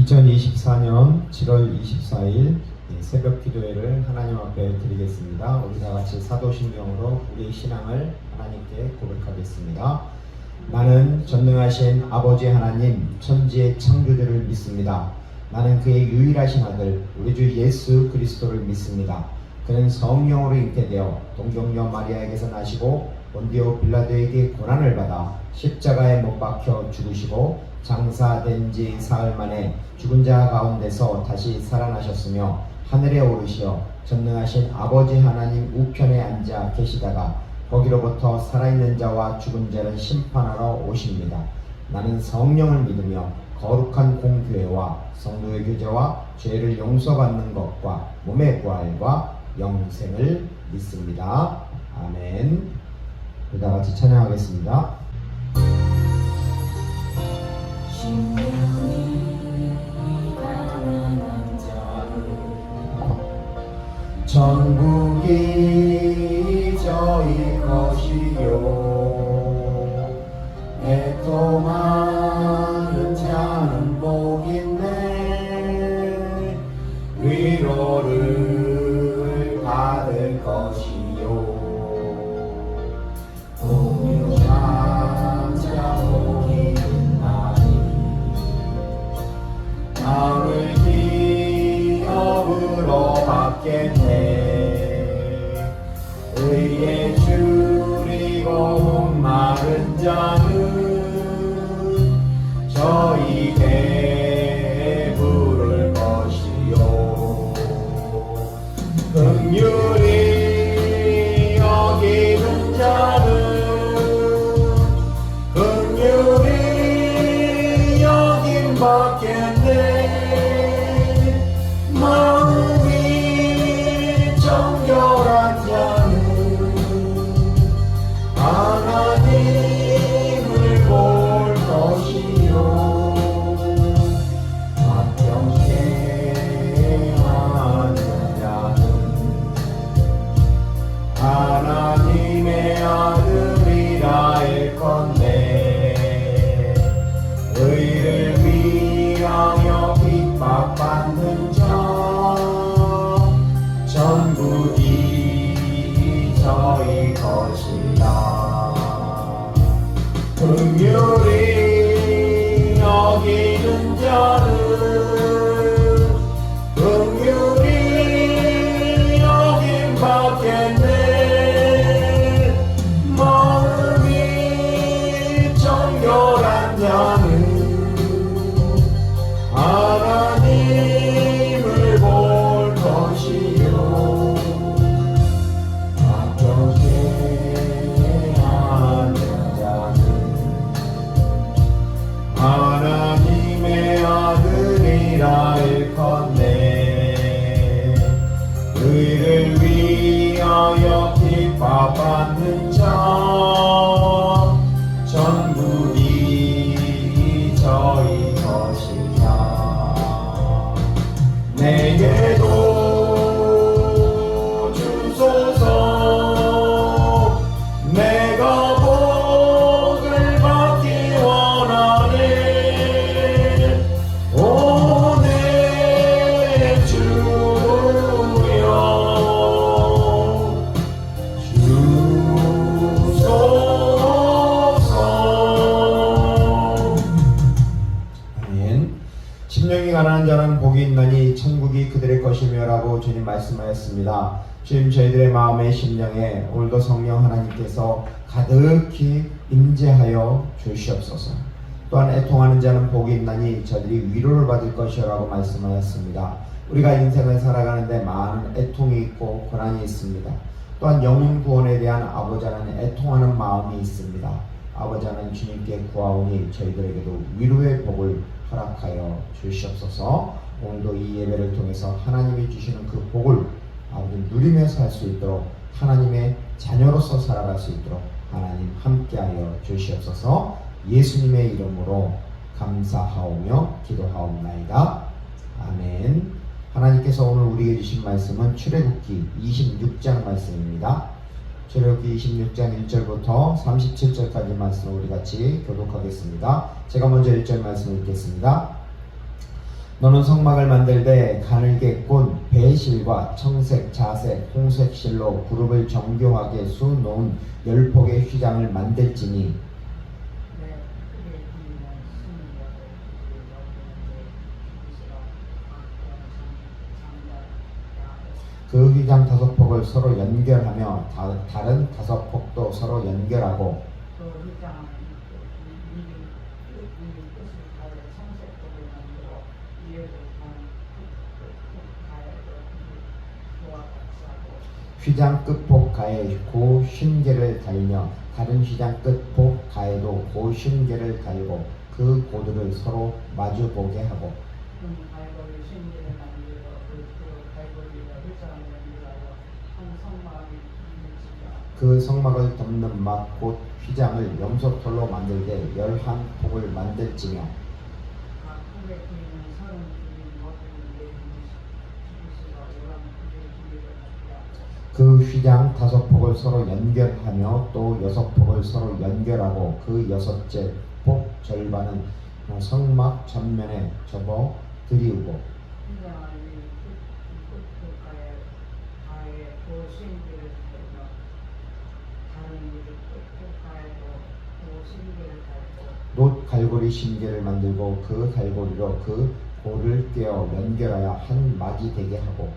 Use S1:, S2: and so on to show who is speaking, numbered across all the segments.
S1: 2024년 7월 24일 새벽 기도회를 하나님 앞에 드리겠습니다. 우리 다 같이 사도신경으로 우리의 신앙을 하나님께 고백하겠습니다. 나는 전능하신 아버지 하나님 천지의 창조주를 믿습니다. 나는 그의 유일하신 아들 우리 주 예수 그리스도를 믿습니다. 그는 성령으로 잉태되어 동정녀 마리아에게서 나시고 본디오 빌라도에게 고난을 받아 십자가에 못 박혀 죽으시고 장사된 지 사흘 만에 죽은 자 가운데서 다시 살아나셨으며 하늘에 오르시어 전능하신 아버지 하나님 우편에 앉아 계시다가 거기로부터 살아있는 자와 죽은 자를 심판하러 오십니다. 나는 성령을 믿으며 거룩한 공교회와 성도의 교제와 죄를 용서받는 것과 몸의 부활과 영생을 믿습니다. 아멘. 다 같이 찬양하겠습니다. 천국이 저희 것이요 애통하는 자는 복있네 위로를 받을 것이요 공유장자 복이 있나니 나를 기업으로 받겠네 의에 줄이고 목마른 자는 저희 배에 부를 것이요 긍휼히 여기는 자는 긍휼히 여김 받겠네 마음이 정결한 자는 하나님을 볼 것이요 합병케하는 자는 하나님의 아들이라 일건대 의를 위하여 핍박받는 자 전국이 저희 것이다 긍휼히 여기는 자는 긍휼히 여김 받겠네 마음이 정결한 자는 하나님을 볼 것이요 합격해하는 자는 하나님의 아들이라 일건대 의를 위하여 핍박받는 자 전국이 저희 것이다 내게도 주소서 내가 복을 받기 원하네 오 내 주여 주소서 아멘. 심령이 가난한 자는 복이 있나니 천국이 그들의 것이며 라고 주님 말씀하였습니다. 주님 저희들의 마음의 심령에 오늘도 성령 하나님께서 가득히 임재하여 주시옵소서. 또한 애통하는 자는 복이 있나니 저들이 위로를 받을 것이라고 말씀하였습니다. 우리가 인생을 살아가는데 많은 애통이 있고 고난이 있습니다. 또한 영혼 구원에 대한 아버지 하나님 애통하는 마음이 있습니다. 아버지 하나님 주님께 구하오니 저희들에게도 위로의 복을 허락하여 주시옵소서. 오늘도 이 예배를 통해서 하나님이 주시는 그 복을 아버지 누리며 살 수 있도록 하나님의 자녀로서 살아갈 수 있도록 하나님 함께하여 주시옵소서. 예수님의 이름으로 감사하오며 기도하옵나이다. 아멘. 하나님께서 오늘 우리에게 주신 말씀은 출애굽기 26장 말씀입니다. 출애굽기 26장 1절부터 37절까지 말씀을 우리 같이 교독하겠습니다. 제가 먼저 1절 말씀을 읽겠습니다. 너는 성막을 만들되 가늘게 꼰 배실과 청색, 자색, 홍색 실로 그룹을 정교하게 수놓은 10폭의 휘장을 만들지니 그 휘장 5폭을 서로 연결하며 다른 5폭도 서로 연결하고 휘장 끝폭 가에 고 50개를 달며 다른 휘장 끝폭 가에도 고 50개를 달고 그 고들을 서로 마주보게 하고 그 성막을 덮는 막 곧 휘장을 염소털로 만들되 11폭을 만들지며 그 휘장 5폭을 서로 연결하며 또 6폭을 서로 연결하고 그 6째 폭 절반은 성막 전면에 접어 들이우고 놋 갈고리 심계를 만들고 그 갈고리로 그 고를 꿰어 연결하여 한 막이 되게 하고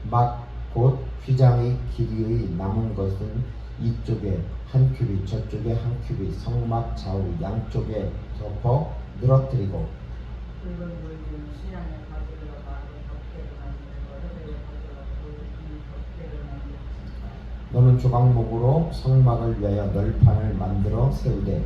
S1: 막 곧 휘장의 길이의 남은 것은 이쪽에 한 큐빗 저쪽에 한 큐빗 성막 좌우 양쪽에 덮어 늘어뜨리고 너는 조각목으로 성막을 위하여 널판을 만들어 세우되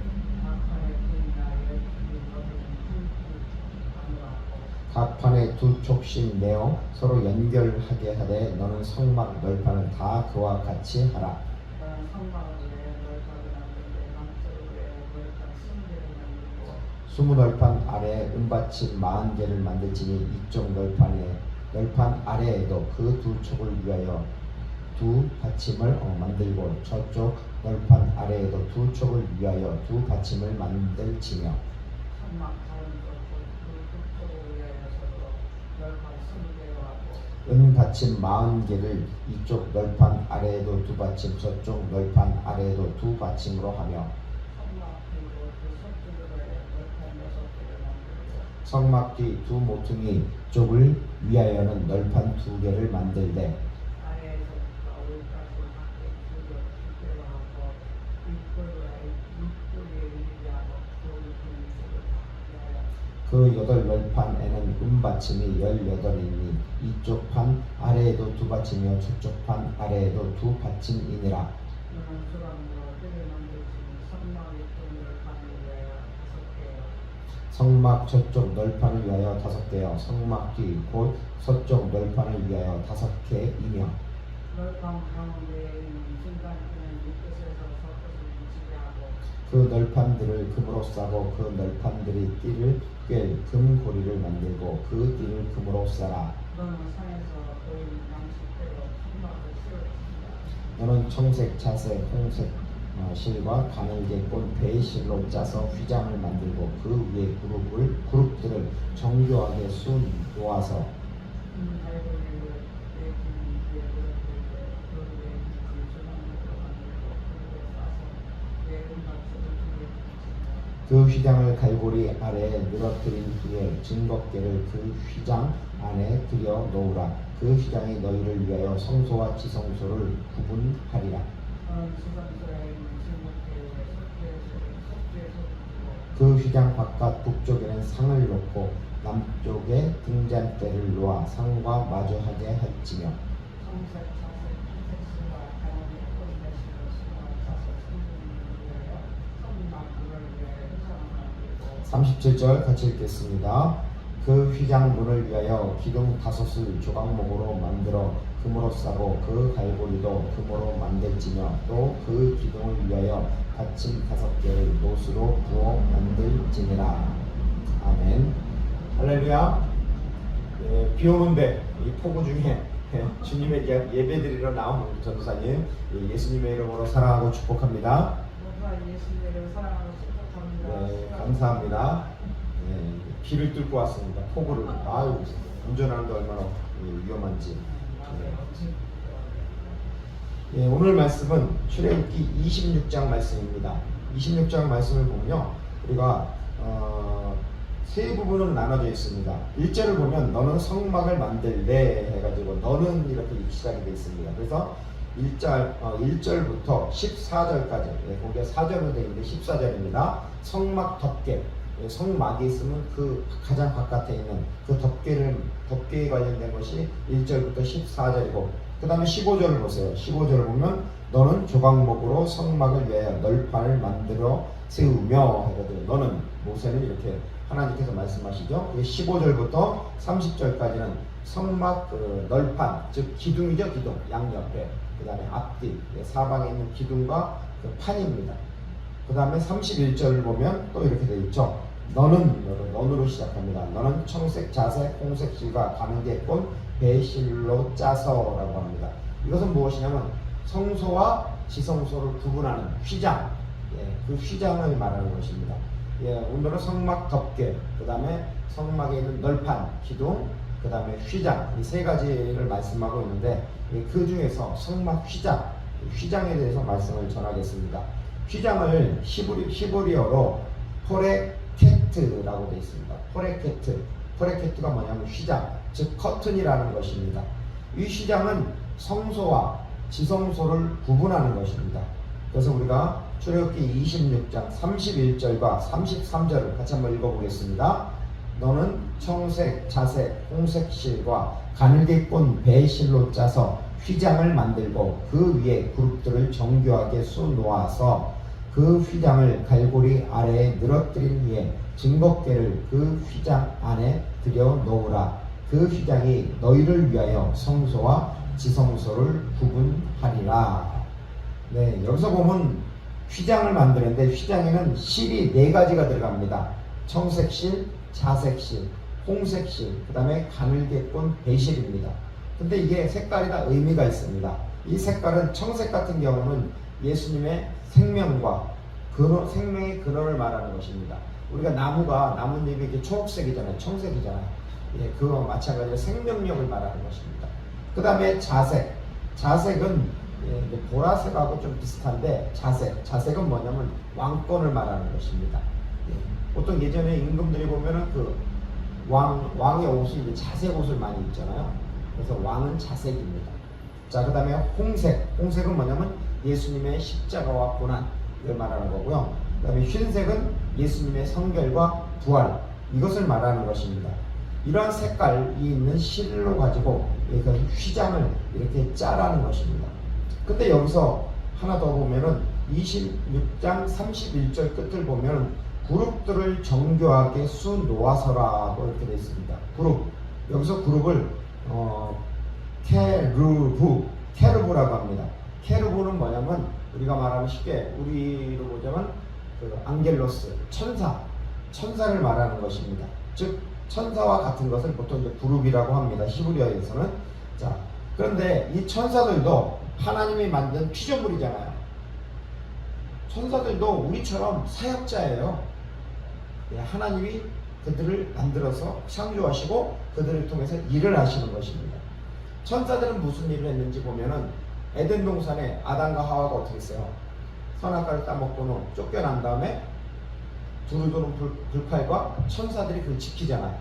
S1: 각 판에 2촉씩 내어 서로 연결하게 하되 너는 성막 널판을 다 그와 같이 하라. 스무 널판 아래에 은받침 40개를 만들지니 이쪽 널판 아래에도 그 2촉을 위하여 2 받침을 만들고 저쪽 널판 아래에도 2촉을 위하여 2 받침을 만들지며 은받침 40개를 이쪽 널판 아래에도 2 받침 저쪽 널판 아래에도 2 받침으로 하며 성막 뒤 2 모퉁이 쪽을 위하여는 널판 2개를 만들되 그 8널판에는 은받침이 18이니 이쪽 판 아래에도 2 받침이며 저쪽 판 아래에도 2 받침이니라. 성막 저쪽 널판을 위하여 5개요 성막 뒤 곧 서쪽 널판을 위하여 5개이며 그 널판들을 금으로 싸고 그 널판들이 띠를 꿰 금고리를 만들고 그 띠를 금으로 싸라. 너는 청색, 자색, 홍색 실과 가늘게 꼰 배실로 짜서 휘장을 만들고 그 위에 그룹들을 정교하게 놓아서 그 휘장을 갈고리 아래에 늘어뜨린 후에 증거궤를 그 휘장 안에 들여 놓으라. 그 휘장이 너희를 위하여 성소와 지성소를 구분하리라. 그 휘장 바깥 북쪽에는 상을 놓고 남쪽에 등잔대를 놓아 상과 마주하게 할지며 37절 같이 읽겠습니다. 그 휘장 문을 위하여 기둥 5을 조각목으로 만들어 금으로 싸고 그 갈고리도 금으로 만들지며 또 그 기둥을 위하여 받침 5개를 노수로 부어 만들지니라. 아멘. 할렐루야. 비 오는데 이 폭우 중에 주님의 예배드리러 나온 전도사님 예수님의 이름으로 사랑하고 축복합니다.
S2: 예수님의 이름으로 사랑하고 축복합니다.
S1: 네, 감사합니다. 네, 길을 뚫고 왔습니다. 폭우를. 아유, 운전하는데 얼마나 위험한지. 네. 네, 오늘 말씀은 출애굽기 26장 말씀입니다. 26장 말씀을 보면요, 우리가 세 부분으로 나눠져 있습니다. 1절을 보면 너는 성막을 만들래 해가지고 너는 이렇게 시작이 되어 있습니다. 그래서 1절부터 14절까지, 거기에 4절로 되어 있는데 14절입니다. 성막 덮개, 성막이 있으면 그 가장 바깥에 있는 그 덮개에 관련된 것이 1절부터 14절이고, 그 다음에 15절을 보세요. 15절을 보면 너는 조각목으로 성막을 위하여 널판을 만들어 세우며 해가지고, 너는, 모세는 이렇게 하나님께서 말씀하시죠. 15절부터 30절까지는 성막 널판, 즉 기둥이죠. 기둥 양옆에, 그 다음에 앞뒤 사방에 있는 기둥과 그 판입니다. 그 다음에 31절을 보면 또 이렇게 되어 있죠. 너는으로 시작합니다. 너는 청색, 자색, 홍색 실과 가는게 꽃, 배실로 짜서라고 합니다. 이것은 무엇이냐면 성소와 지성소를 구분하는 휘장, 그 휘장을 말하는 것입니다. 오늘은 성막 덮개, 그 다음에 성막에 있는 널판, 기둥, 그 다음에 휘장, 이 세 가지를 말씀하고 있는데, 그 중에서 성막 휘장에 대해서 말씀을 전하겠습니다. 휘장을 히브리어로 포레케트라고 되어 있습니다. 포레케트가 뭐냐면 휘장, 즉 커튼이라는 것입니다. 이 휘장은 성소와 지성소를 구분하는 것입니다. 그래서 우리가 출애굽기 26장 31절과 33절을 같이 한번 읽어보겠습니다. 너는 청색, 자색, 홍색 실과 가늘게 꼰 배실로 짜서 휘장을 만들고 그 위에 그룹들을 정교하게 쑤놓아서 그 휘장을 갈고리 아래에 늘어뜨린 후에 증거궤를 그 휘장 안에 들여 놓으라. 그 휘장이 너희를 위하여 성소와 지성소를 구분하리라. 네, 여기서 보면 휘장을 만드는데 휘장에는 실이 4가지가 들어갑니다. 청색실, 자색실, 홍색실, 그 다음에 가늘게 꼰 배실입니다. 근데 이게 색깔이 다 의미가 있습니다. 이 색깔은 청색 같은 경우는 예수님의 생명과 생명의 근원을 말하는 것입니다. 우리가 나뭇잎이 이렇게 초록색이잖아요. 청색이잖아요. 그와 마찬가지로 생명력을 말하는 것입니다. 그 다음에 자색은 보라색하고 좀 비슷한데, 자색은 뭐냐면 왕권을 말하는 것입니다. 보통 예전에 임금들이 보면은 그 왕의 옷이 이제 자색 옷을 많이 입잖아요. 그래서 왕은 자색입니다. 자, 그 다음에 홍색은 뭐냐면 예수님의 십자가와 고난을 말하는 거고요. 그 다음에 흰색은 예수님의 성결과 부활, 이것을 말하는 것입니다. 이러한 색깔이 있는 실로 가지고 그 휘장을 이렇게 짜라는 것입니다. 근데 여기서 하나 더 보면은 26장 31절 끝을 보면 그룹들을 정교하게 쑤놓아서라고 이렇게 되어 있습니다. 여기서 그룹을 케루브라고 합니다. 케루브는 뭐냐면 우리가 말하면 쉽게 우리로 보자면 그 안겔로스, 천사를 말하는 것입니다. 즉 천사와 같은 것을 보통 이제 그룹이라고 합니다. 히브리어에서는. 자, 그런데 이 천사들도 하나님이 만든 피조물이잖아요. 천사들도 우리처럼 사역자예요. 하나님이 그들을 만들어서 창조하시고 그들을 통해서 일을 하시는 것입니다. 천사들은 무슨 일을 했는지 보면은 에덴 동산에 아담과 하와가 어떻게 했어요? 선악과를 따먹고는 쫓겨난 다음에 두루두루 불칼과 천사들이 그걸 지키잖아요.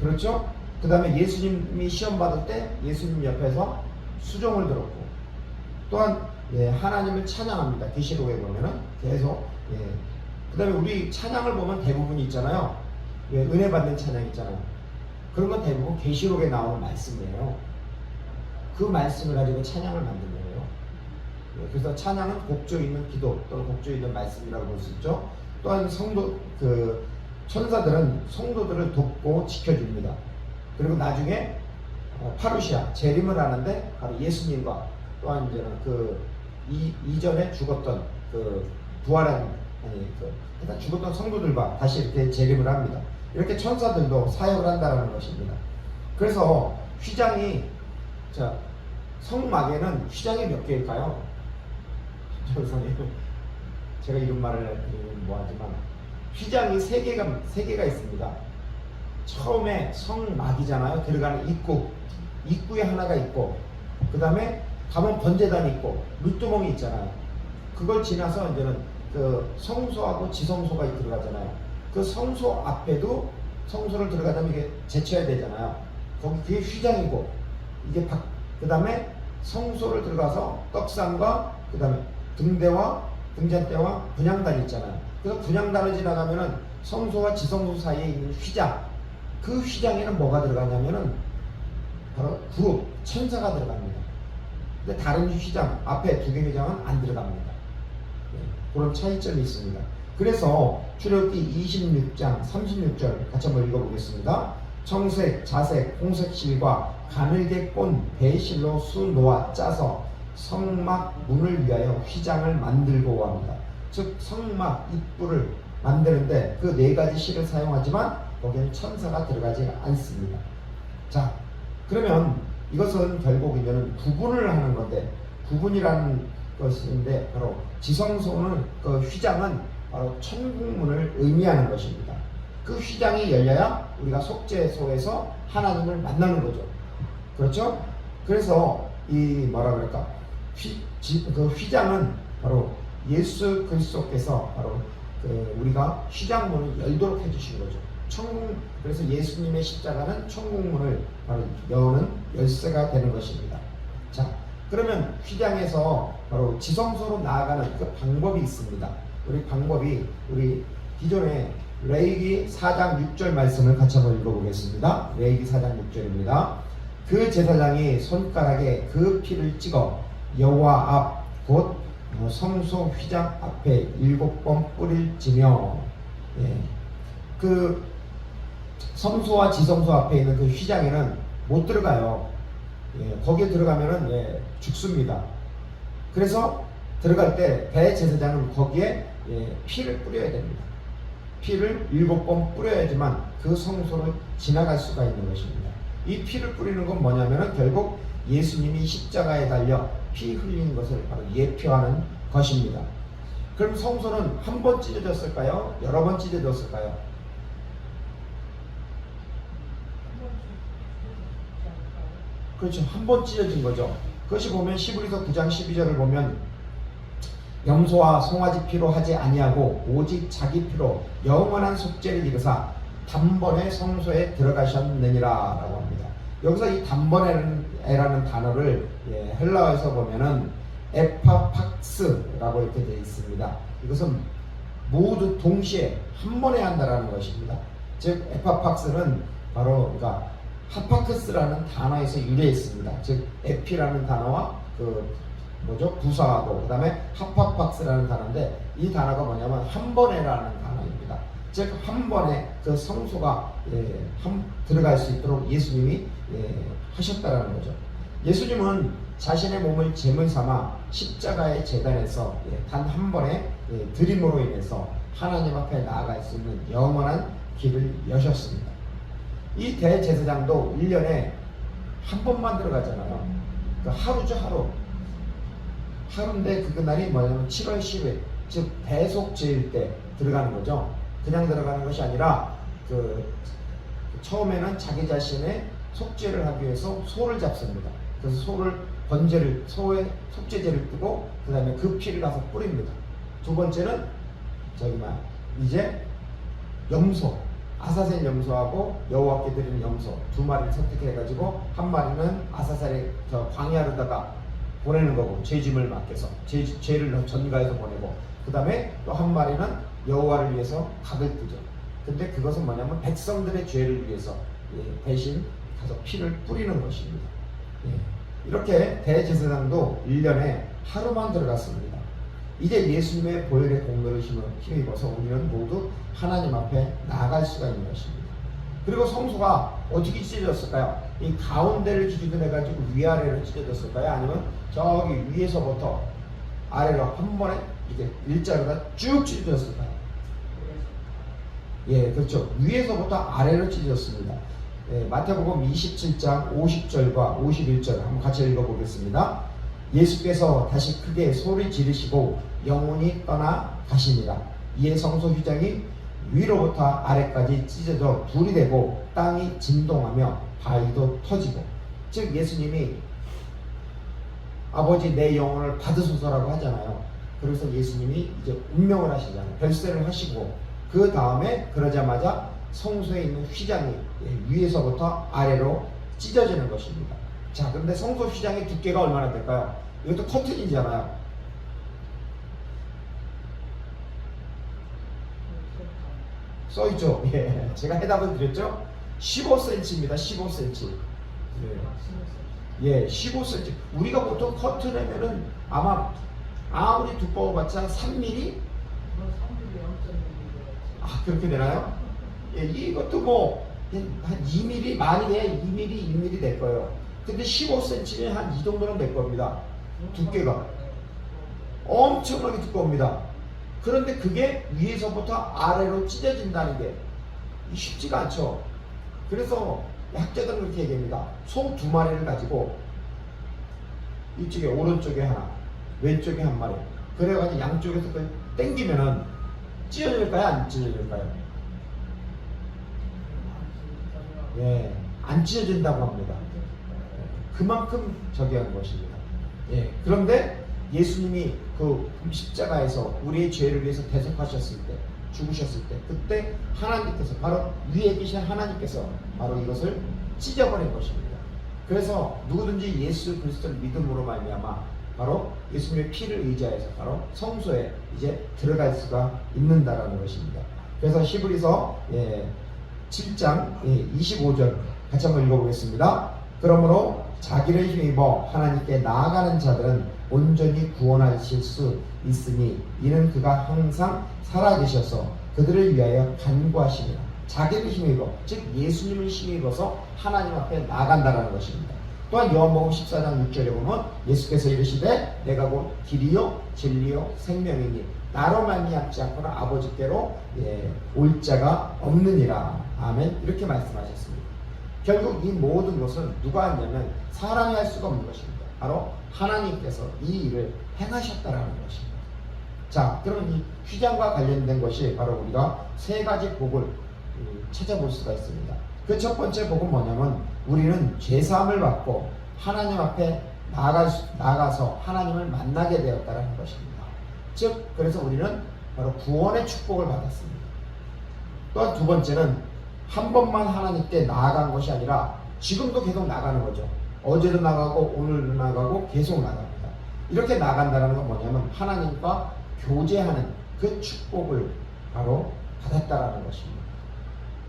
S1: 그렇죠? 그 다음에 예수님이 시험 받을 때 예수님 옆에서 수종을 들었고, 또한 하나님을 찬양합니다. 계시록에 보면은 계속. 그 다음에 우리 찬양을 보면 대부분이 있잖아요. 은혜 받는 찬양 있잖아요. 그런 건 대부분 계시록에 나오는 말씀이에요. 그 말씀을 가지고 찬양을 만든 거예요. 그래서 찬양은 곡조 있는 기도 또는 곡조 있는 말씀이라고 볼 수 있죠. 또한 천사들은 성도들을 돕고 지켜줍니다. 그리고 나중에 파루시아 재림을 하는데 바로 예수님과 또한 이제는 이전에 죽었던 일단 죽었던 성도들과 다시 이렇게 재림을 합니다. 이렇게 천사들도 사역을 한다는 것입니다. 그래서 성막에는 휘장이 몇 개일까요? 제가 이런 말을 드리면 뭐하지만 휘장이 세 개가 있습니다. 처음에 성막이잖아요. 들어가는 입구에 하나가 있고, 그 다음에 가면 번제단이 있고 물두멍이 있잖아요. 그걸 지나서 이제는 그 성소하고 지성소가 들어가잖아요. 그 성소 앞에도 성소를 들어가자면 이게 제쳐야 되잖아요. 거기 그게 휘장이고, 이게 그 다음에 성소를 들어가서 떡상과 그 다음에 등잔대와 분향단이 있잖아요. 그래서 분향단을 지나가면은 성소와 지성소 사이에 있는 휘장, 그 휘장에는 뭐가 들어가냐면은 바로 그룹 천사가 들어갑니다. 근데 다른 휘장 앞에 두 개 휘장은 안 들어갑니다. 네, 그런 차이점이 있습니다. 그래서 출애굽기 26장 36절 같이 한번 읽어보겠습니다. 청색, 자색, 홍색 실과 가늘게 꼰 배실로 수 놓아 짜서 성막 문을 위하여 휘장을 만들고 합니다. 즉 성막 입구를 만드는데 그 네 가지 실을 사용하지만 거기에는 천사가 들어가지 않습니다. 자, 그러면 이것은 결국 이제는 구분을 하는 건데, 구분이라는 것인데 바로 지성소는 그 휘장은 바로 천국문을 의미하는 것입니다. 그 휘장이 열려야 우리가 속죄소에서 하나님을 만나는 거죠. 그렇죠? 그래서 이 뭐라 그럴까? 그 휘장은 바로 예수 그리스도께서 바로 우리가 휘장문을 열도록 해주신 거죠. 그래서 예수님의 십자가는 천국문을 바로 여는 열쇠가 되는 것입니다. 자, 그러면 휘장에서 바로 지성소로 나아가는 그 방법이 있습니다. 우리 기존에 레위기 4장 6절 말씀을 같이 한번 읽어보겠습니다. 레위기 4장 6절입니다. 그 제사장이 손가락에 그 피를 찍어 여호와 앞 곧 성소 휘장 앞에 7번 뿌릴지며, 예, 그 성소와 지성소 앞에 있는 그 휘장에는 못 들어가요. 예, 거기에 들어가면은 죽습니다. 그래서 들어갈 때 대제사장은 거기에 피를 뿌려야 됩니다. 피를 7번 뿌려야지만 그 성소를 지나갈 수가 있는 것입니다. 이 피를 뿌리는 건 뭐냐면은 결국 예수님이 십자가에 달려 피 흘린 것을 바로 예표하는 것입니다. 그럼 성소는 한 번 찢어졌을까요? 여러 번 찢어졌을까요? 그렇죠. 한 번 찢어진 거죠. 그것이 보면 히브리서 9장 12절을 보면 염소와 송아지 피로 하지 아니하고 오직 자기 피로 영원한 속죄를 이루사 단번에 성소에 들어가셨느니라 라고 합니다. 여기서 이 단번에라는 단어를 헬라어에서 보면은 에파팍스라고 이렇게 되어 있습니다. 이것은 모두 동시에 한 번에 한다라는 것입니다. 즉 에파팍스는 바로 그러니까 하파크스라는 단어에서 유래했습니다. 즉 에피라는 단어와 부사하고 그 다음에 하파팍스라는 단어인데, 이 단어가 뭐냐면 한 번에라는 단어입니다. 즉 한 번에 그 성소가 들어갈 수 있도록 예수님이 하셨다라는 거죠. 예수님은 자신의 몸을 제물 삼아 십자가의 제단에서 단 한 번의 드림으로 인해서 하나님 앞에 나아갈 수 있는 영원한 길을 여셨습니다. 이 대제사장도 1년에 한 번만 들어가잖아요. 하루죠, 하루인데 그날이 뭐냐면 7월 10일, 즉 대속죄일 때 들어가는 거죠. 그냥 들어가는 것이 아니라 처음에는 자기 자신의 속죄를 하기 위해서 소를 잡습니다. 그래서 소에 속죄제를 뜨고 그 다음에 그 피를 가서 뿌립니다. 두 번째는 이제 염소, 아사셀 염소하고 여호와께 드리는 염소 두 마리를 선택해가지고 한 마리는 아사셀의 광야로다가 보내는 거고, 죄짐을 맡겨서 죄를 전가해서 보내고, 그 다음에 또 한 마리는 여호와를 위해서 닭을 뜨죠. 근데 그것은 뭐냐면 백성들의 죄를 위해서 대신 가서 피를 뿌리는 것입니다. 이렇게 대제사장도 1년에 하루만 들어갔습니다. 이제 예수님의 보혈의 공로를 힘입어서 우리는 모두 하나님 앞에 나아갈 수가 있는 것입니다. 그리고 성소가 어떻게 찢어졌을까요? 이 가운데를 기준으로 해가지고 위아래로 찢어졌을까요? 아니면 저기 위에서부터 아래로 한 번에 이렇게 일자로가 쭉 찢어졌을까요? 예, 그렇죠. 위에서부터 아래로 찢어졌습니다. 마태복음 27장 50절과 51절 한번 같이 읽어보겠습니다. 예수께서 다시 크게 소리 지르시고 영혼이 떠나 가시니라. 이에 성소 휘장이 위로부터 아래까지 찢어져 불이 되고 땅이 진동하며 바위도 터지고. 즉 예수님이 아버지 내 영혼을 받으소서라고 하잖아요. 그래서 예수님이 이제 운명을 하시잖아요. 별세를 하시고 그 다음에 그러자마자 성소에 있는 휘장이 위에서부터 아래로 찢어지는 것입니다. 자, 그런데 성소 휘장의 두께가 얼마나 될까요? 이것도 커튼이잖아요. 써있죠? 예, 제가 해답을 드렸죠? 15cm입니다. 15cm. 예, 15cm. 우리가 보통 커튼이면은 아마 아무리 두꺼워봤자 3mm? 아, 그렇게 되나요? 예, 이것도 뭐 한 2mm, 많이 돼야 2mm, 1mm 될 거예요. 근데 15cm는 한 이 정도는 될 겁니다. 두께가 엄청나게 두꺼웁니다. 그런데 그게 위에서부터 아래로 찢어진다는 게 쉽지가 않죠. 그래서 학자들은 그렇게 얘기합니다. 소 2마리를 가지고 이쪽에 오른쪽에 하나, 왼쪽에 한 마리, 그래가지고 양쪽에서 그걸 땡기면은 찢어질까요? 안 찢어질까요? 예, 안 찢어진다고 합니다. 그만큼 저기 한 것입니다. 예, 그런데 예수님이 그 십자가에서 우리의 죄를 위해서 대속하셨을 때, 죽으셨을 때, 그때 하나님께서, 바로 위에 계신 하나님께서 바로 이것을 찢어버린 것입니다. 그래서 누구든지 예수 그리스도를 믿음으로 말미암아 바로 예수님의 피를 의지하여서 바로 성소에 이제 들어갈 수가 있는다라는 것입니다. 그래서 히브리서 7장 25절 같이 한번 읽어보겠습니다. 그러므로 자기를 힘입어 하나님께 나아가는 자들은 온전히 구원하실 수 있으니 이는 그가 항상 살아계셔서 그들을 위하여 간구하시니라. 자기를 힘입어, 즉 예수님을 힘입어서 하나님 앞에 나아간다는 것입니다. 또한 요한복음 14장 6절에 보면 예수께서 이르시되 내가 곧 길이요 진리요 생명이니 나로 말미암지 않고는 아버지께로 올 자가 없느니라. 아멘. 이렇게 말씀하셨습니다. 결국 이 모든 것은 누가 했냐면 사람이 할 수가 없는 것입니다. 바로 하나님께서 이 일을 행하셨다라는 것입니다. 자, 그러면 이 휘장과 관련된 것이 바로 우리가 세 가지 복을 찾아볼 수가 있습니다. 그 첫 번째 복은 뭐냐면 우리는 죄사함을 받고 하나님 앞에 나가서 하나님을 만나게 되었다는 것입니다. 즉 그래서 우리는 바로 구원의 축복을 받았습니다. 또한 두 번째는 한 번만 하나님께 나아간 것이 아니라 지금도 계속 나가는 거죠. 어제도 나가고 오늘도 나가고 계속 나갑니다. 이렇게 나간다는 건 뭐냐면 하나님과 교제하는 그 축복을 바로 받았다라는 것입니다.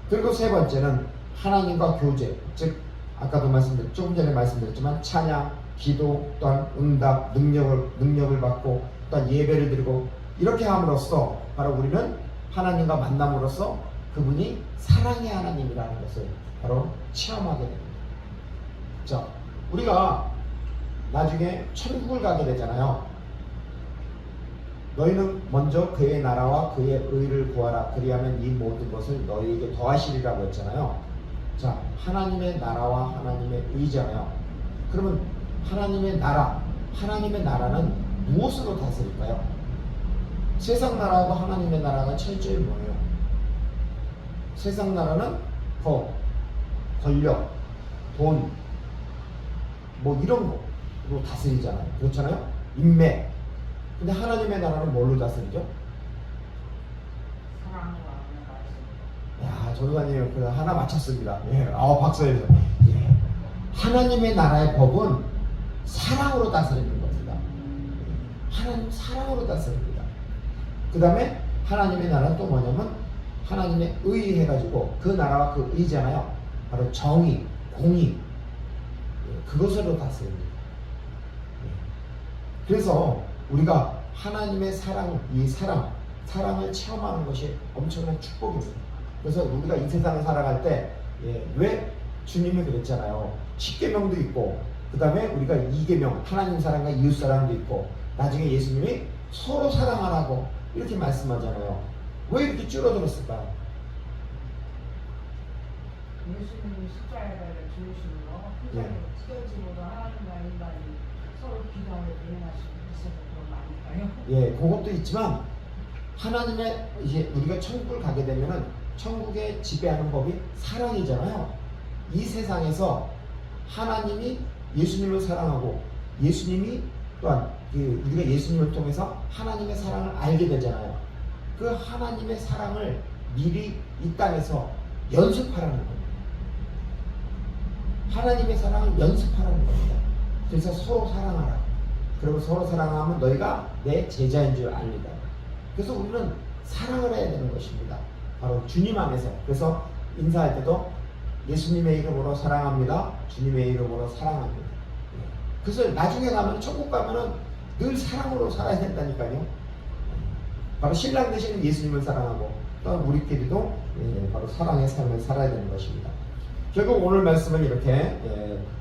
S1: 그리고 세 번째는 하나님과 교제, 즉 아까도 조금 전에 말씀드렸지만 찬양, 기도, 또한 응답, 능력을 받고 또한 예배를 드리고 이렇게 함으로써 바로 우리는 하나님과 만남으로써 그분이 사랑의 하나님이라는 것을 바로 체험하게 됩니다. 자, 우리가 나중에 천국을 가게 되잖아요. 너희는 먼저 그의 나라와 그의 의를 구하라. 그리하면 이 모든 것을 너희에게 더하시리라고 했잖아요. 자, 하나님의 나라와 하나님의 의잖아요. 그러면 하나님의 나라는 무엇으로 다스릴까요? 세상 나라하고 하나님의 나라가 차이점이 뭐예요? 세상 나라는 법, 권력, 돈, 뭐 이런 거로 다스리잖아요. 그렇잖아요? 인맥. 근데 하나님의 나라는 뭘로 다스리죠? 야, 전우관님 그 하나 맞췄습니다. 예, 박수해서. 예. 하나님의 나라의 법은 사랑으로 다스리는 겁니다. 하나님 사랑으로 다스립니다. 그 다음에 하나님의 나라는 또 뭐냐면 하나님의 의 해가지고 그 나라와 그 의잖아요. 바로 정의, 공의, 그것으로 다스립니다. 그래서 우리가 하나님의 사랑, 이 사랑을 체험하는 것이 엄청난 축복입니다. 그래서 우리가 이 세상을 살아갈 때 왜 주님이 그랬잖아요. 10계명도 있고 그 다음에 우리가 2계명 하나님 사랑과 이웃 사랑도 있고 나중에 예수님이 서로 사랑하라고 이렇게 말씀하잖아요. 왜 이렇게 줄어들었을까요?
S2: 예수님이 십자가에 달려 죽으시는 거 휘장에 찢어지고도 하나님과 인간이 서로 기도하며
S1: 예, 그것도 있지만 하나님의 이제 우리가 천국을 가게 되면은 천국의 지배하는 법이 사랑이잖아요. 이 세상에서 하나님이 예수님을 사랑하고 예수님이 또한 우리가 예수님을 통해서 하나님의 사랑을 알게 되잖아요. 그 하나님의 사랑을 미리 이 땅에서 연습하라는 겁니다. 하나님의 사랑을 연습하라는 겁니다. 그래서 서로 사랑하라. 그리고 서로 사랑하면 너희가 내 제자인 줄 알리다. 그래서 우리는 사랑을 해야 되는 것입니다. 바로 주님 안에서. 그래서 인사할 때도 예수님의 이름으로 사랑합니다. 주님의 이름으로 사랑합니다. 그래서 나중에 가면 천국 가면은 늘 사랑으로 살아야 된다니까요. 바로 신랑 되시는 예수님을 사랑하고 또 우리끼리도 바로 사랑의 삶을 살아야 되는 것입니다. 결국 오늘 말씀은 이렇게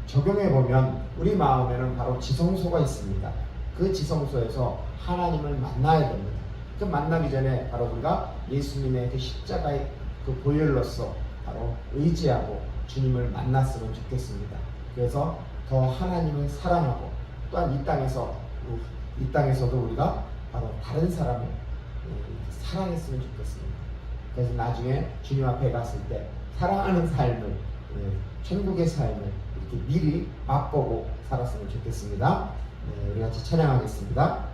S1: 적용해 보면 우리 마음에는 바로 지성소가 있습니다. 그 지성소에서 하나님을 만나야 됩니다. 그 만나기 전에 바로 우리가 예수님의 그 십자가의 그 보혈로서 바로 의지하고 주님을 만났으면 좋겠습니다. 그래서 더 하나님을 사랑하고 또한 이 땅에서도 우리가 바로 다른 사람을 사랑했으면 좋겠습니다. 그래서 나중에 주님 앞에 갔을 때 사랑하는 삶을 천국의 삶을 이렇게 미리 맛보고 살았으면 좋겠습니다. 우리 같이 찬양하겠습니다.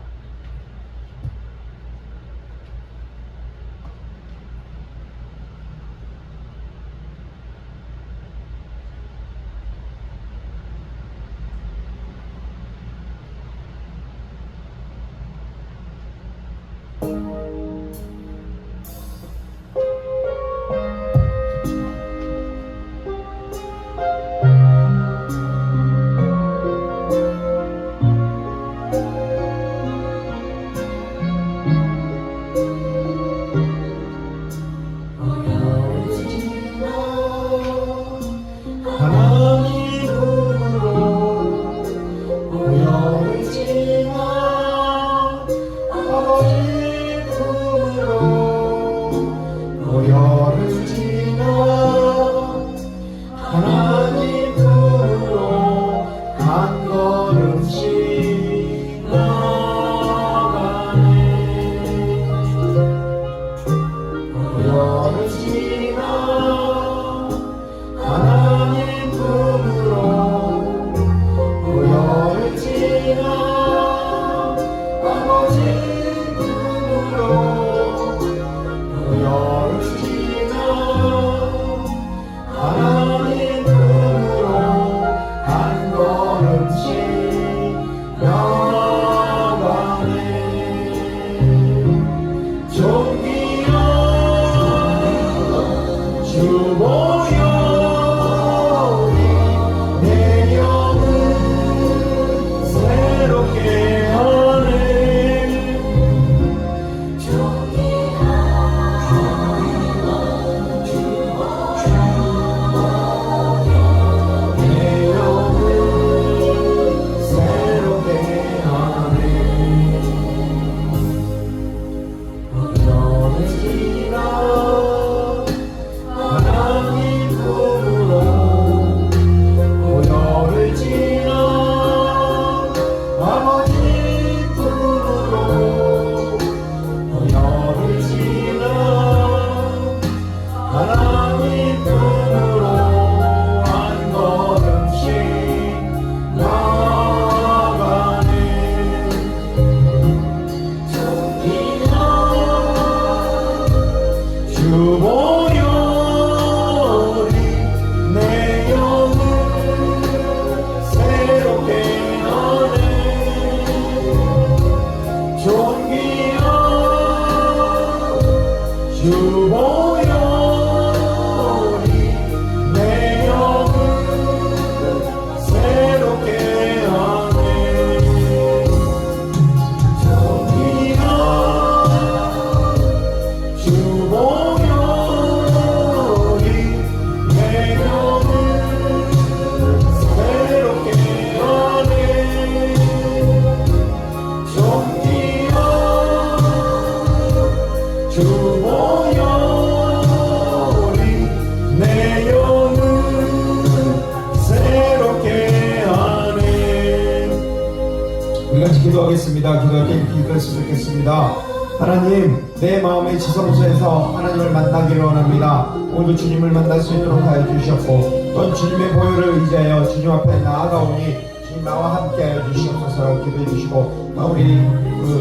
S1: 같이 기도하겠습니다. 기도할 때 기도했으면 좋겠습니다. 하나님, 내 마음의 지성소에서 하나님을 만나기를 원합니다. 오늘도 주님을 만날 수 있도록 하여 주시옵고, 또 주님의 보혈을 의지하여 주님 앞에 나아가오니 주님 나와 함께 하여 주시옵소서. 기도해 주시고, 우리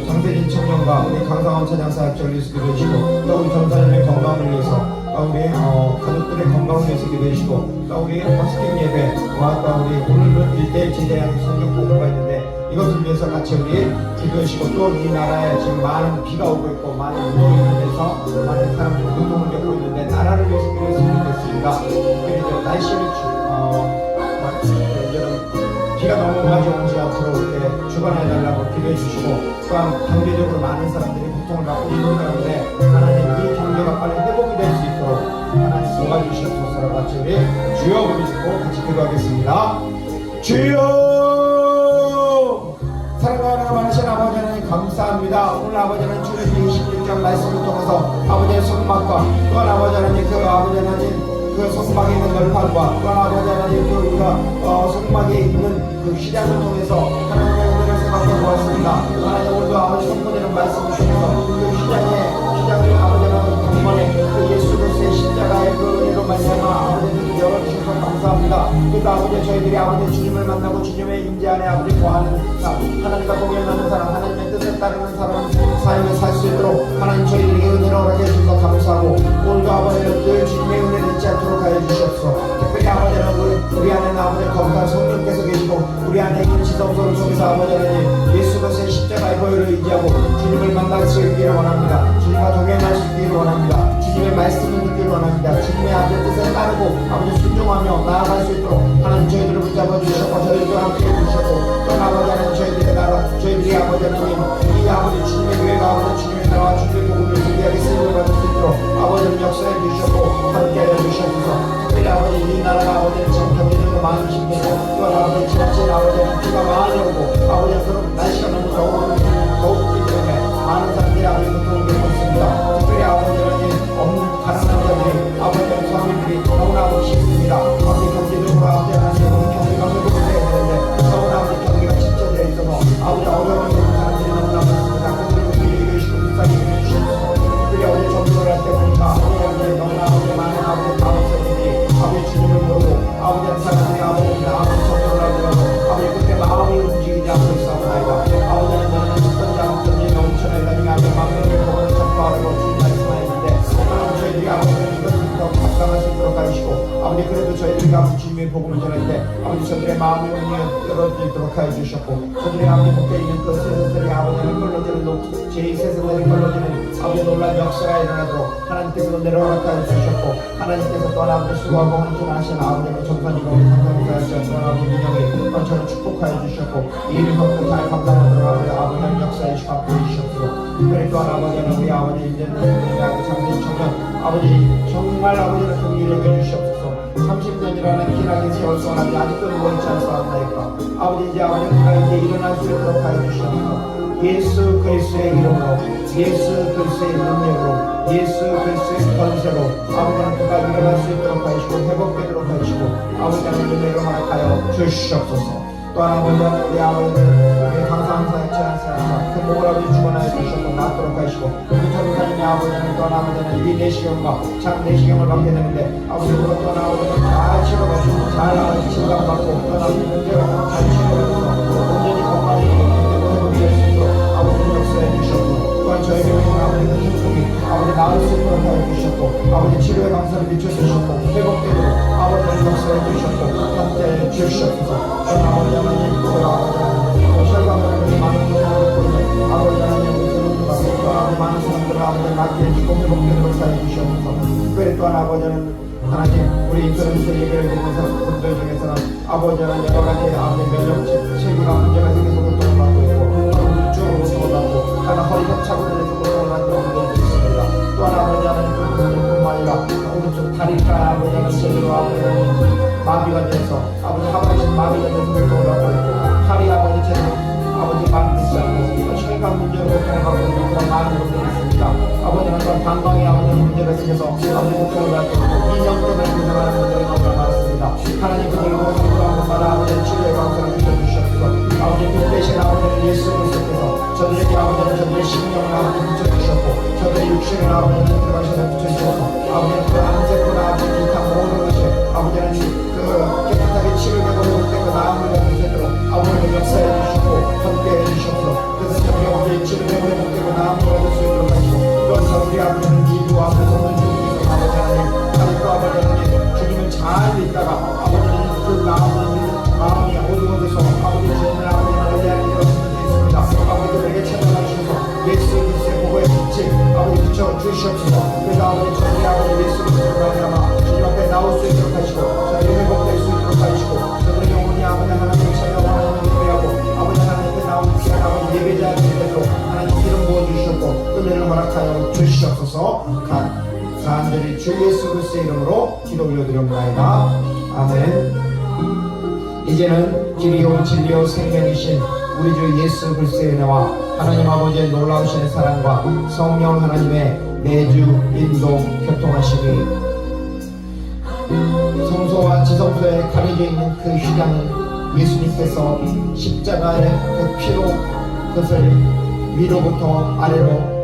S1: 장세진 청년과 우리 강상원 찬양사역자를 위해서 기도해 주시고, 또 우리 전사님의 건강을 위해서, 우리 가족들의 건강을 위해서 기도해 주시고, 또 우리 파스팅 예배와 또 우리 오늘은 1대1 제대한 성경 공부가 있는데 이것을 위해서 같이 우리 기도하시고, 또 이 나라에 지금 많은 비가 오고 있고 많은 운동이 있는데서 많은 사람들이 고통을 겪고 있는데 나라를 위해서 기도했으면 좋겠습니다. 그리고 날씨를 비가 너무 많이 오지 않도록 이렇게 주관해달라고 기도해 주시고, 또한 경제적으로 많은 사람들이 고통을 받고 있는 가운데 하나님 이 경제가 빨리 회복이 될 수 있도록 하나님 도와주시옵소서. 같이 우리 주여 부르시고 같이 기도하겠습니다. 주여! 사랑하는 많으신 아버지 하나님 감사합니다. 오늘 아버지 하나님 주님 26장 말씀을 통해서 아버지의 속막과 또한 아버지 하나님 그 아버지 하나님 그 속막에 있는 널판과 또한 아버지 하나님 그 우리가 속막에 있는 그 시장을 통해서 하나님의 은혜를 생각해 보았습니다. 하나님 오늘도 아버지 선포되는 말씀을 통해서 그 시장을 아버지 하나님 단번에 그 예수 그리스도의 십자가의 그 은혜로 말미암아 아버지를 열어주셔서 감사합니다. 그래서 아버지 저희들이 아버지 주님을 만나고 주님의 임재 안에 아버지 거하는 하나님과 동행하는 사람, 하나님의 뜻에 따르는 사람 삶을 살 수 있도록 하나님 저희들에게 은혜를 허락해 주셔서 감사하고, 오늘도 아버지는 늘 주님의 은혜를 잊지 않도록 하여 주시옵소서. 특별히 아버지는 우리 안에는 아버지 거룩한 성령께서 계시고 우리 안에 있는 지성소를 통해서 아버지 하나님 예수 그리스도의 십자가의 보혈을 의지하고 주님을 만날 수 있기를 원합니다. 주님과 동행할 수 있기를 원합니다. 주님의 말씀을 듣기를 원합니다. 주님의 아버지 뜻에 따르고 아버지 순종하며 나아갈 수 있도록 하나님 저희들을 붙잡아 주셨고 저희들과 함께 해주셨고, 또 아버지 하나님 저희들의 나라 저희들이 아버지 하나님 이 아버지 주님의 교회가 아버지 주님의 나라와 주님의 복음을 준비하게 쓰임을 받을 수 있도록 아버지는 역사해 주셨고 함께 하여 주셔서, 특별히 아버지 이 나라가 아버지는 참 경제적으로 많이 힘들고 또 아버지 지나친 아버지는 비가 많이 오고 아버지는 그런 날씨가 너무 더웠기 때문에 많은 사람들이 아버지 고통을 겪고 있습니다. 특별히 아버지는 없는 가난한 자들이 아버지는 서민들이 너무나 힘듭니다. 아버지 경제적으로 아버지 하나님 경기가 회복을 해야 되는데 너무나 아버지 경기가 침체되어 있어서 아버지 어려운 사람들이 너무나 많습니다. 그들을 미리 계시고 불쌍히 해주시옵소서. 특별히 어제 전도를 할 때 보니까 아버지 너무나 아버지 많은 아버지 마음속들이 아버지 주님을 모르고 아버지 한 사람들이 아버지 전도를 하더라도 아버지 그때 마음이 움직이지 않고 있사옵나이다. 아버지는 너는 어떤 자국들이 넘쳐나니 아버지 마음의 복을 전파하라고 주님 말씀하였는데 하나님 저희들이 아버지 이것부터 감당할 수 있도록 하시고, 아버지 그래도 저희들이 아버지 주님의 복음을 전할 때 아버지 저들의 마음이 열어지도록 하여 주셨고, 저들의 아버지 목에 있는 그 세상들이 아버지는 걸러지는 제2 세상들이 걸러지는 아버지 놀란 역사가 일어나도록 하나님께서 은혜를 허락하여 주셨고, 하나님께서 또한 아버지 수고하고 헌신하신 아버지의 전사님과 우리 상상자였던 또한 아버지 민영이 저를 축복하여 주셨고 이 일을 갖고 잘 감당하도록 아버지는 역사에 주시고 주셨고, 특별히 또한 아버지는 우리 아버지 이제는 장세진 청년 아버지 정말 아버지는 긍휼히 여겨주시옵소서. 30년이라는 기나긴 세월 동안 아직도 누워있지 않사옵나이까. 아버지 이제 아버지 그가 이제 일어날 수 있도록 하여 주시옵소서. 예수 그리스도의 이름으로, 예수 그리스도의 능력으로, 예수 그리스도의 권세로 아버지는 그가 일어날 수 있도록 하시고 회복되도록 하시고 아버지는 은혜로 허락하여 주시옵소서. 또한 아버지는 우리 아버지는 우리 감사함사에 찬양사에서 그 목을 아버지 주관하여 주셨고 낫도록 하시고, 우리 전사님의 아버지는 또한 아버지는 이 내시경과 참 내시경을 받게 되는데 아버지로 또한 아버지는 잘 치료받고 잘 아버지 진단받고 또한 아버지 문제가 잘 치료받고 온전히 건강히 회복이 될 수 있도록 아버지는 역사해 주셨고, 또한 저에게 있는 아버지는 힘통이 아버지 나을 수 있도록 하여 주셨고 아버지 치료의 강사를 비춰주셨고 회복되도록 아버지는 역사해 주셨고 함께 주시옵소서. 아버지 하나님 혈관을 많은 분들을 보이는 아버지 하나님 우리 많은 사람들을 아버지 낫게 해주고 회복되도록 하여 주시옵소서. 특별히 또한 아버지는 하나님 우리 인터넷에서 예배를 드리는 사람들 중에서는 아버지 하나님 여러 가지 아버지 면역 체계가 문제가 생겨서 고통을 받고 있고 우울증으로 고통을 받고 하나 허리 협착으로 인해서 고통을 받는 분들이 있습니다. 또한 아버지 하나님 뿐만 아니라 오른쪽 다리가 아버지 하나님 제대로 아버지 하나님 마비가 돼서 아버지 하반신 마비가 돼서 고통을 받고 있고 팔이 아버지 제대로 아버지 만들지 않고 혈관 문제로 고통을 받고 있는 그런 많은 분들이 있습니다. 아버지는 그런 방광에 아버지 문제가 생겨서 아버지 고통을 받고 있고 인형 때문에 고생하는 분들이 너무 많습니다. 하나님 그들을 모습으로 한 번마다 아버지의 치료의 방송을 주셔주셨소. 아버지 그 대신 아버지는 예수를 주시옵소서. 간절히 주 예수 그리스도의 이름으로 기도 올려드립니다. 아멘. 이제는 길이요 진리요 생명이신 우리 주 예수 그리스도의 은혜와 하나님 아버지의 놀라우신 사랑과 성령 하나님의 매주 인도 교통하심이 성소와 지성소에 가려져 있는 그 휘장은 예수님께서 십자가의 그 피로 그것을 위로부터 아래로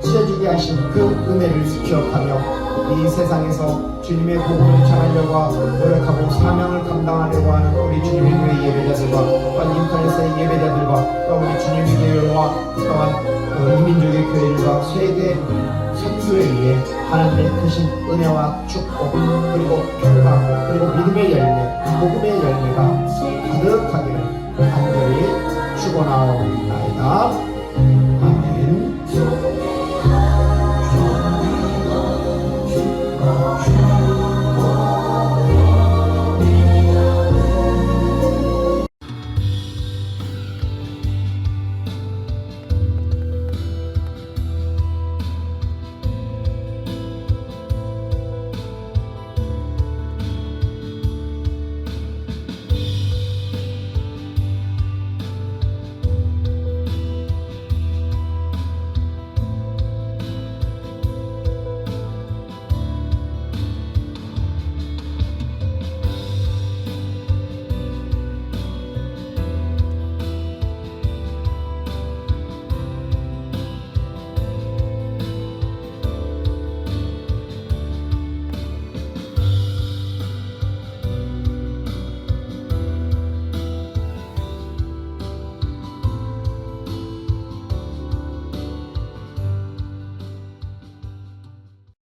S1: 찢어지게 하신 그 은혜를 기억하며 이 세상에서 주님의 복음을 전하려고 노력하고 사명을 감당하려고 하는 우리 주님의 교회 예배자들과 또한 인터넷의 예배자들과 또 우리 주님의 교회와 또한 이민족의 교회들과 세계 선교에 의해 하나님의 크신 은혜와 축복 그리고 평강 그리고 믿음의 열매 복음의 열매가 가득하기를